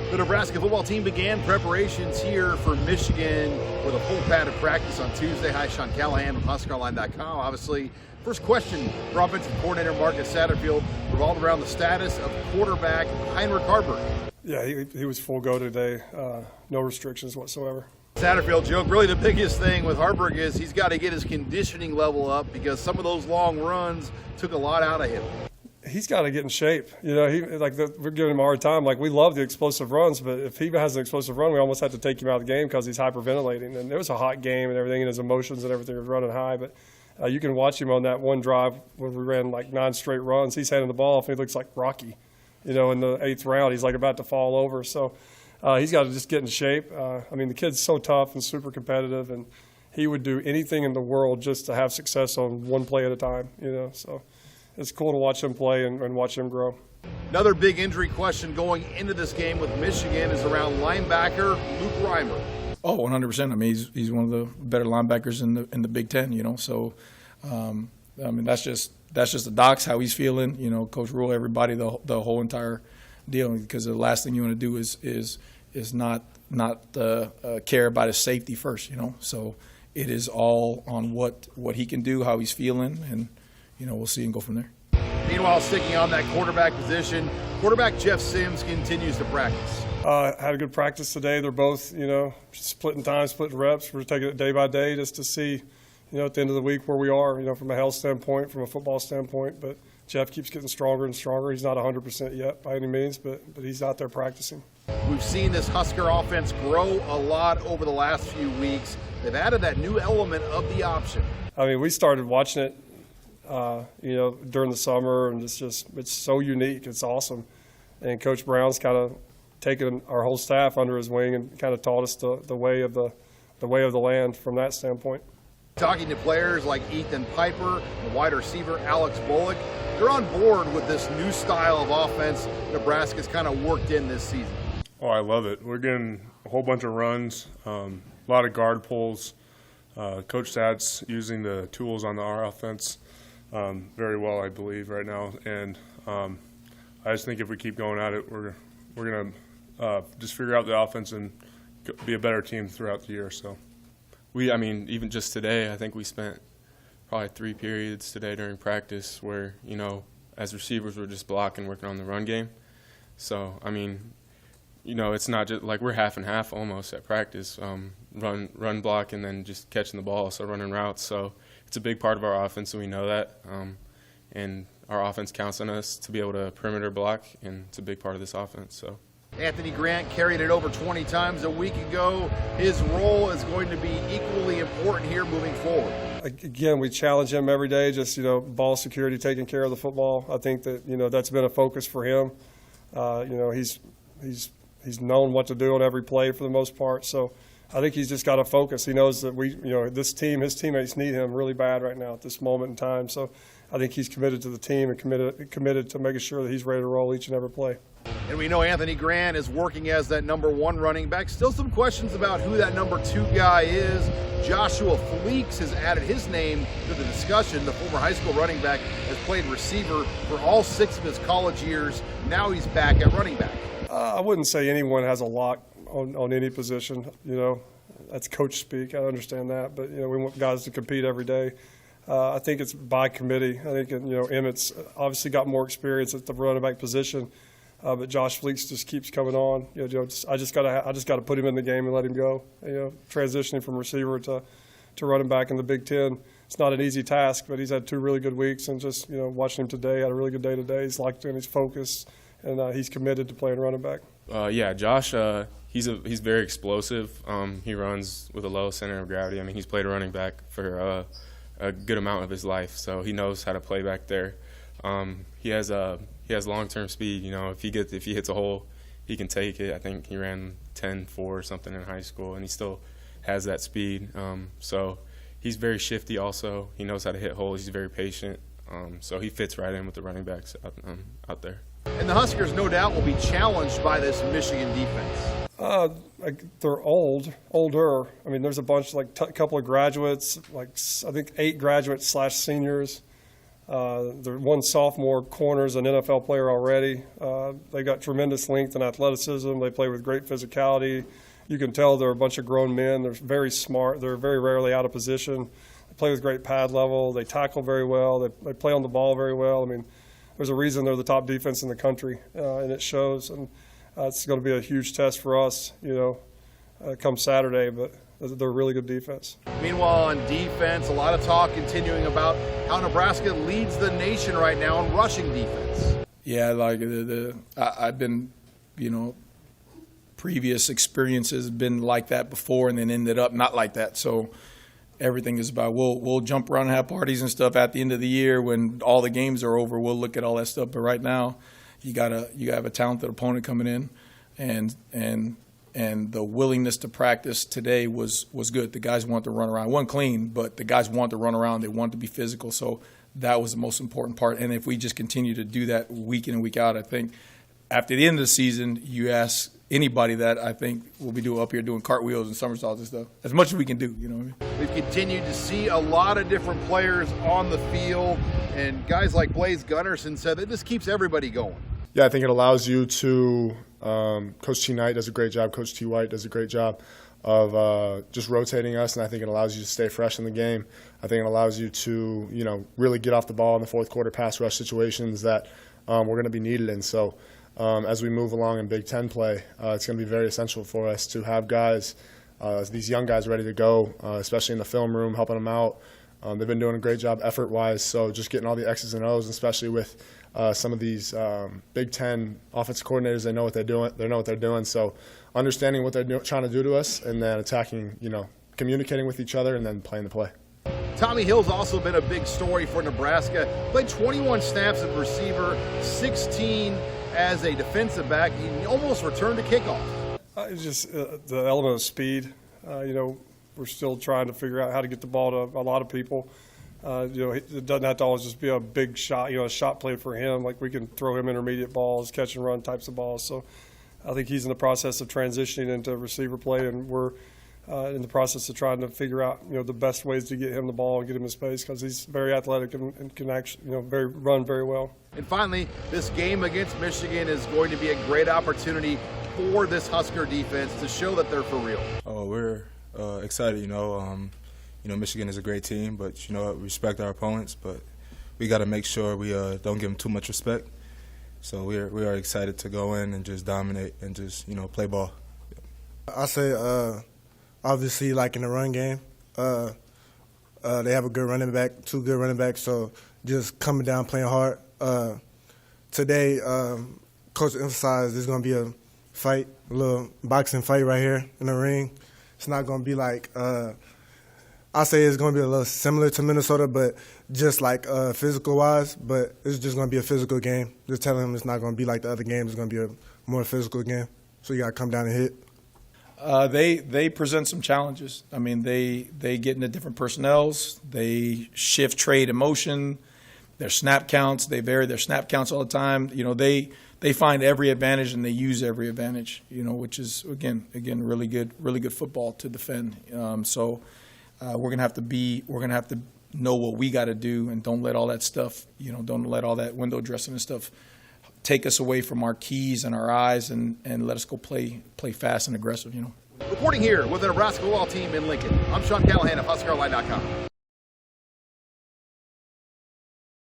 The Nebraska football team began preparations here for Michigan with a full pad of practice on Tuesday. Hi, Sean Callahan with HuskerOnline.com. Obviously, first question for offensive coordinator Marcus Satterfield revolved around the status of quarterback Heinrich Harper. Yeah, he was full go today. No restrictions whatsoever. Satterfield joked, really the biggest thing with Harper is he's got to get his conditioning level up because some of those long runs took a lot out of him. He's got to get in shape. You know, we're giving him a hard time. Like, we love the explosive runs, but if he has an explosive run, we almost have to take him out of the game because he's hyperventilating. And it was a hot game and everything, and his emotions and everything was running high. But you can watch him on that one drive where we ran like 9 straight runs. He's handing the ball off, and he looks like Rocky. You know, in the 8th round, he's like about to fall over. So he's got to just get in shape. I mean, the kid's so tough and super competitive, and he would do anything in the world just to have success on one play at a time, you know. So it's cool to watch him play and watch him grow. Another big injury question going into this game with Michigan is around linebacker Luke Reimer. Oh, 100%. I mean, he's one of the better linebackers in the Big Ten, you know. So, I mean, that's just the docs, how he's feeling. You know, Coach Rule, everybody, the whole entire deal. Because the last thing you want to do is not care about his safety first, you know. So it is all on what he can do, how he's feeling, and you know, we'll see and go from there. Meanwhile, sticking on that quarterback position, quarterback Jeff Sims continues to practice. Had a good practice today. They're both, you know, splitting time, splitting reps. We're taking it day by day just to see, you know, at the end of the week where we are, you know, from a health standpoint, from a football standpoint. But Jeff keeps getting stronger and stronger. He's not 100% yet by any means, but he's out there practicing. We've seen this Husker offense grow a lot over the last few weeks. They've added that new element of the option. I mean, we started watching it, you know, during the summer, and it's so unique. It's awesome. And Coach Brown's kind of taken our whole staff under his wing and kind of taught us the way of the land from that standpoint. Talking to players like Ethan Piper and wide receiver Alex Bullock, they're on board with this new style of offense Nebraska's kind of worked in this season. Oh, I love it. We're getting a whole bunch of runs, a lot of guard pulls. Coach Sad's using the tools on our offense very well, I believe, right now. And I just think if we keep going at it, we're going to just figure out the offense and be a better team throughout the year. So, I mean, even just today, I think we spent probably 3 periods today during practice where, you know, as receivers, we're just blocking, working on the run game. So, I mean, you know, it's not just like we're half and half almost at practice, run block and then just catching the ball, so running routes. So it's a big part of our offense, and we know that. And our offense counts on us to be able to perimeter block, and it's a big part of this offense. So Anthony Grant carried it over 20 times a week ago. His role is going to be equally important here moving forward. Again, we challenge him every day, just, you know, ball security, taking care of the football. I think that, you know, that's been a focus for him. You know, he's known what to do on every play for the most part. So I think he's just got to focus. He knows that you know, this team, his teammates need him really bad right now at this moment in time. So I think he's committed to the team and committed to making sure that he's ready to roll each and every play. And we know Anthony Grant is working as that number 1 running back. Still some questions about who that number 2 guy is. Joshua Fleeks has added his name to the discussion. The former high school running back has played receiver for all 6 of his college years. Now he's back at running back. I wouldn't say anyone has a lock on any position. You know, that's coach speak. I understand that, but, you know, we want guys to compete every day. I think it's by committee. I think, you know, Emmett's obviously got more experience at the running back position, but Josh Fleeks just keeps coming on. You know, I just got to put him in the game and let him go. You know, transitioning from receiver to running back in the Big Ten, it's not an easy task, but he's had 2 really good weeks, and just, you know, watching him today, had a really good day today. He's locked in, he's focused, and he's committed to playing running back. Yeah, Josh, he's very explosive. He runs with a low center of gravity. I mean, he's played running back for a good amount of his life, so he knows how to play back there. He has long-term speed. You know, if he hits a hole, he can take it. I think he ran 10.4 or something in high school, and he still has that speed. So he's very shifty. Also, he knows how to hit holes. He's very patient. So he fits right in with the running backs out there. And the Huskers, no doubt, will be challenged by this Michigan defense. They're older. I mean, there's a bunch, like a couple of graduates, like I think 8 graduates / seniors. Their one sophomore corner is an NFL player already. They got tremendous length and athleticism. They play with great physicality. You can tell they're a bunch of grown men. They're very smart. They're very rarely out of position. They play with great pad level. They tackle very well. They play on the ball very well. I mean, there's a reason they're the top defense in the country, and it shows. And it's going to be a huge test for us, come Saturday. But they're a really good defense. Meanwhile, on defense, a lot of talk continuing about how Nebraska leads the nation right now in rushing defense. Yeah, like I've been, previous experiences have been like that before and then ended up not like that. So everything is about we'll jump around and have parties and stuff at the end of the year when all the games are over. We'll look at all that stuff. But right now, you have a talented opponent coming in, and the willingness to practice today was good. The guys want to run around. It wasn't clean, but the guys want to run around. They want to be physical. So that was the most important part. And if we just continue to do that week in and week out, I think after the end of the season, you ask anybody that, I think we'll be up here doing cartwheels and somersaults and stuff. As much as we can do, you know what I mean? We've continued to see a lot of different players on the field, and guys like Blaze Gunnerson said that this keeps everybody going. Yeah, I think it allows you to Coach T. Knight does a great job. Coach T. White does a great job of just rotating us, and I think it allows you to stay fresh in the game. I think it allows you to, really get off the ball in the fourth quarter pass rush situations that we're going to be needed in. So as we move along in Big Ten play, it's going to be very essential for us to have guys, these young guys ready to go, especially in the film room, helping them out. They've been doing a great job effort-wise, so just getting all the X's and O's, especially with some of these Big Ten offensive coordinators, they know what they're doing. They know what they're doing. So understanding what they're trying to do to us, and then attacking, communicating with each other, and then playing the play. Tommy Hill's also been a big story for Nebraska. Played 21 snaps as receiver, 16 as a defensive back. He almost returned to kickoff. It's just the element of speed. We're still trying to figure out how to get the ball to a lot of people. It doesn't have to always just be a big shot, a shot play for him. Like, we can throw him intermediate balls, catch and run types of balls. So I think he's in the process of transitioning into receiver play, and we're in the process of trying to figure out, the best ways to get him the ball and get him in space, because he's very athletic and can actually, run very well. And finally, this game against Michigan is going to be a great opportunity for this Husker defense to show that they're for real. Oh, we're excited. Michigan is a great team, but we respect our opponents. But we got to make sure we don't give them too much respect. So we are excited to go in and just dominate and just play ball. I say obviously, like in the run game, they have a good running back, two good running backs. So just coming down, playing hard. Today, Coach emphasized there's going to be a fight, a little boxing fight right here in the ring. It's not going to be like I say it's going to be a little similar to Minnesota, but just like physical-wise. But it's just going to be a physical game. Just telling them it's not going to be like the other games. It's going to be a more physical game. So you got to come down and hit. They present some challenges. I mean, they get into different personnels. They shift trade emotion. Their snap counts. They vary their snap counts all the time. They find every advantage and they use every advantage. Which is again really good football to defend. We're gonna have to know what we got to do, and don't let all that stuff. Don't let all that window dressing and stuff take us away from our keys and our eyes, and let us go play fast and aggressive. Reporting here with the Nebraska football team in Lincoln, I'm Sean Callahan of HuskerOnline.com.